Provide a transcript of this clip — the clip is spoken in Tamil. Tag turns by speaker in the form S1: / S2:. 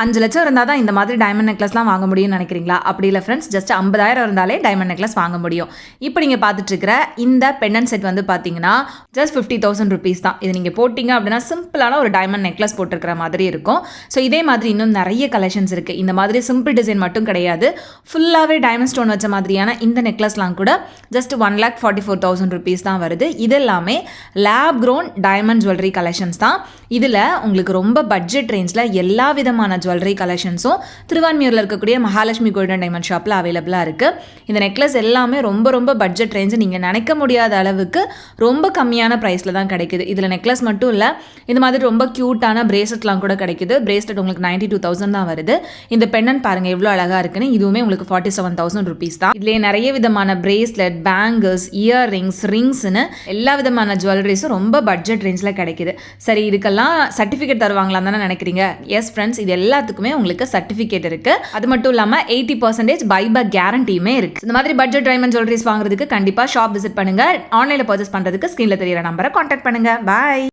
S1: 5 லட்சம் இருந்தால் தான் இந்த மாதிரி டைமண்ட் நெக்லஸ்லாம் வாங்க முடியும்னு நினைக்கிறீங்களா? அப்படி இல்லை ஃப்ரெண்ட்ஸ், ஜஸ்ட் 50,000 இருந்தாலே டைமண்ட் நெக்லஸ் வாங்க முடியும். இப்போ நீங்கள் பார்த்துட்டு இருக்கிற இந்த பெண்டன்ட் செட் வந்து பார்த்தீங்கன்னா ஜஸ்ட் 50,000 ருபீஸ் தான். இது நீங்கள் போட்டிங்க அப்படின்னா சிம்பிளான ஒரு டைமண்ட் நெக்லஸ் போட்டிருக்கிற மாதிரி இருக்கும். ஸோ இதே மாதிரி இன்னும் நிறைய கலெக்ஷன்ஸ் இருக்குது. இந்த மாதிரி சிம்பிள் டிசைன் மட்டும் கிடையாது, ஃபுல்லாகவே டைமண்ட் ஸ்டோன் வச்ச மாதிரியான இந்த நெக்லஸ்லாம் கூட ஜஸ்ட் 1,44,000 ருபீஸ் தான் வருது. இது எல்லாமே lab grown diamond jewellery collections தான். இதில் உங்களுக்கு ரொம்ப பட்ஜெட் ரேஞ்சில் எல்லா விதமான ஜுவல்லரி கலெக்ஷன்ஸும் திருவான்மியூரில் இருக்கக்கூடிய மகாலட்சுமி கோல்டன் டைமண்ட் ஷாப்பில் அவைலபிளாக இருக்குது. இந்த நெக்லஸ் எல்லாமே ரொம்ப ரொம்ப பட்ஜெட் ரேஞ்சு, நீங்கள் நினைக்க முடியாத அளவுக்கு ரொம்ப கம்மியான ப்ரைஸில் தான் கிடைக்குது. இதில் நெக்லஸ் மட்டும் இல்லை, இந்த மாதிரி ரொம்ப க்யூட்டான பிரேஸ்லெட்லாம் கூட கிடைக்குது. பிரேஸ்லெட் உங்களுக்கு 92,000 தான் வருது. இந்த பெண்ணன் பாருங்கள் எவ்வளோ அழகாக இருக்குன்னு. இதுவுமே உங்களுக்கு 47,000 ருபீஸ் தான். இதுலேயே நிறைய விதமான பிரேஸ்லெட், பேங்கிள்ஸ், இயர்ரிங்ஸ், ரிங்ஸ்னு எல்லா விதமான ஜுவல்லரிஸும் ரொம்ப பட்ஜெட் ரேஞ்சில் கிடைக்குது. சரி, இதுக்கெல்லாம் சர்டிஃபிகேட் தருவாங்களான்னு தானே நினைக்கிறீங்க? எஸ் ஃப்ரெண்ட்ஸ், இது எல்லாத்துக்குமே உங்களுக்கு சர்டிஃபிகேட் இருக்கு. அது மட்டும் இல்லாமல் 80% பைபேக் கேரண்டியுமே இருக்கு. இந்த மாதிரி பட்ஜெட் டைமண்ட் ஜுவல்லரிஸ் வாங்குறதுக்கு கண்டிப்பாக ஷாப் விசிட் பண்ணுங்க. ஆன்லைனில் பர்ச்சேஸ் பண்ணுறதுக்கு ஸ்க்ரீனில் தெரியிற நம்பரை கான்டாக்ட் பண்ணுங்க. பாய்.